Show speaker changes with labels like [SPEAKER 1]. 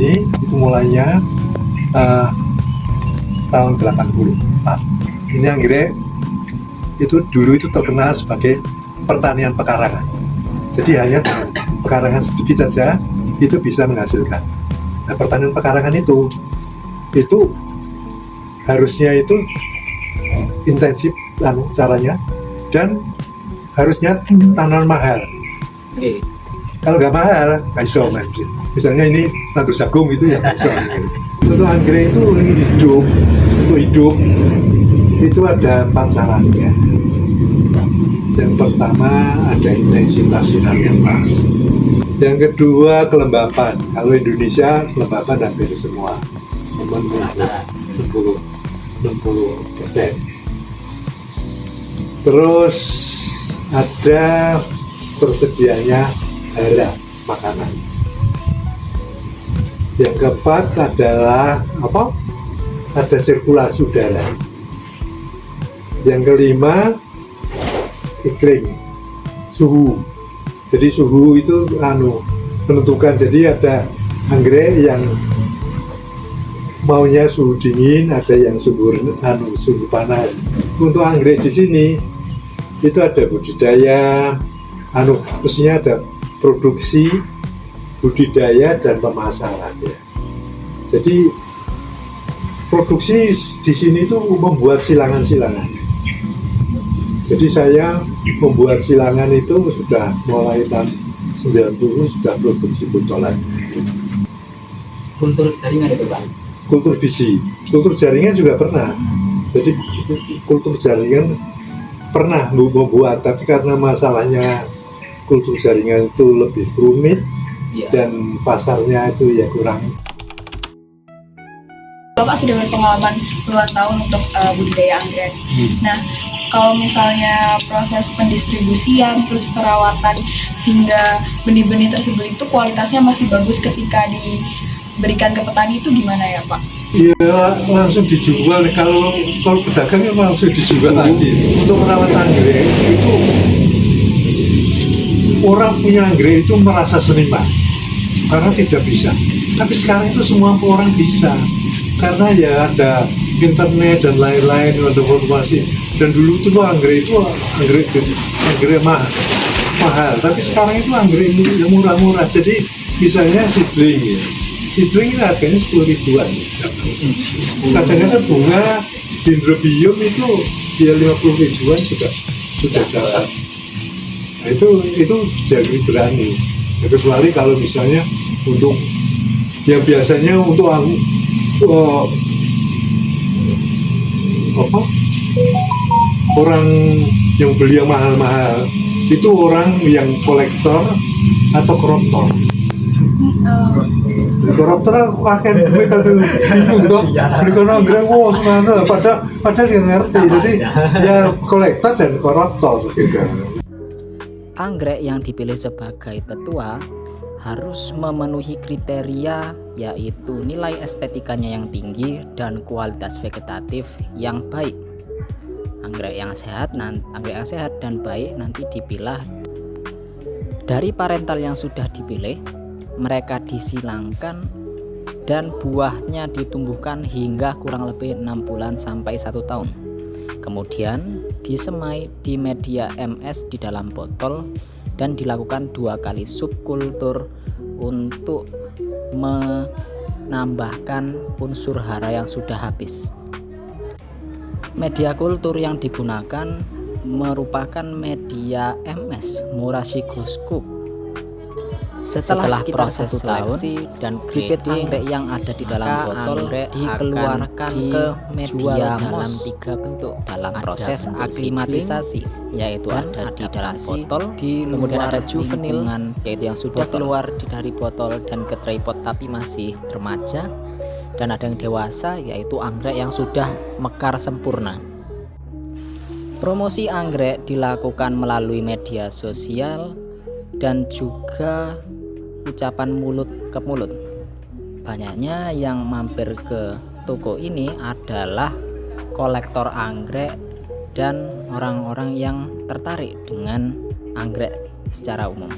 [SPEAKER 1] ini itu mulainya tahun 84. Ini anggrek itu dulu itu terkenal sebagai pertanian pekarangan. Jadi hanya dengan pekarangan sedikit saja itu bisa menghasilkan. Nah, pertanian pekarangan itu harusnya itu intensif caranya dan harusnya tanaman mahal. Kalau nggak mahal, nggak bisa. Misalnya ini nandur jagung itu ya nggak bisa. Untuk anggrek itu hidup itu ada 4 syaratnya. Yang pertama ada intensitas sinar yang pas. Yang kedua kelembapan. Kalau Indonesia kelembapan hampir semua memenuhi 60%. Terus ada tersedianya hara makanan. Yang keempat adalah ada sirkulasi udara. Yang kelima iklim, suhu. Jadi suhu itu menentukan. Jadi ada anggrek yang maunya suhu dingin, ada yang suhu panas. Untuk anggrek di sini itu ada budidaya, mestinya ada produksi, budidaya dan pemasaran ya. Jadi produksi di sini itu membuat silangan-silangan. Jadi saya membuat silangan itu sudah mulai tahun 90 sudah produksi buntolan.
[SPEAKER 2] Kultur jaringan itu Pak?
[SPEAKER 1] Kultur biji, kultur jaringan juga pernah. Jadi kultur jaringan pernah membuat, tapi karena masalahnya kultur jaringan itu lebih rumit dan pasarnya itu ya kurang.
[SPEAKER 3] Bapak sudah berpengalaman puluhan tahun untuk budidaya anggrek. Nah, kalau misalnya proses pendistribusian terus perawatan hingga benih-benih tersebut itu kualitasnya masih bagus ketika diberikan ke petani, itu gimana ya Pak?
[SPEAKER 1] Iya, langsung dijual. Kalau pedagang ya langsung dijual lagi. Untuk merawat anggrek itu orang punya anggrek itu merasa seniman karena tidak bisa. Tapi sekarang itu semua orang bisa karena ya ada internet dan lain-lain, ada informasi. Dan dulu itu anggrek mahal, tapi sekarang itu anggrek yang murah-murah. Jadi misalnya seedling ya, seedling ini harganya 10 ribuan. Kadang-kadang bunga dendrobium itu dia 50 ribuan sudah dapat. Nah, itu jadi berani. Ya, kecuali kalau misalnya untuk yang biasanya untuk orang yang beli yang mahal-mahal itu orang yang kolektor atau koruptor. Koruptor akan duit atau bingung dong. Beli anggrek semana. Padahal dia ngerti. Jadi ya kolektor dan koruptor gitu.
[SPEAKER 4] Anggrek yang dipilih sebagai tetua harus memenuhi kriteria, yaitu nilai estetikanya yang tinggi dan kualitas vegetatif yang baik. Anggrek yang sehat dan baik nanti dipilah dari parental yang sudah dipilih. Mereka disilangkan dan buahnya ditumbuhkan hingga kurang lebih 6 bulan sampai 1 tahun. Kemudian disemai di media MS di dalam botol dan dilakukan 2 kali subkultur untuk menambahkan unsur hara yang sudah habis. Media kultur yang digunakan merupakan media MS Murashigoscope. Setelah proses seleksi dan bibit anggrek yang ada di dalam botol dikeluarkan ke media dalam 3 bentuk. Dalam proses aklimatisasi, yaitu ada di dalam botol, kemudian ada juvenil, yaitu yang sudah keluar dari botol dan ke tripod tapi masih remaja, dan ada yang dewasa, yaitu anggrek yang sudah mekar sempurna. Promosi anggrek dilakukan melalui media sosial dan juga ucapan mulut ke mulut. Banyaknya yang mampir ke toko ini adalah kolektor anggrek dan orang-orang yang tertarik dengan anggrek secara umum.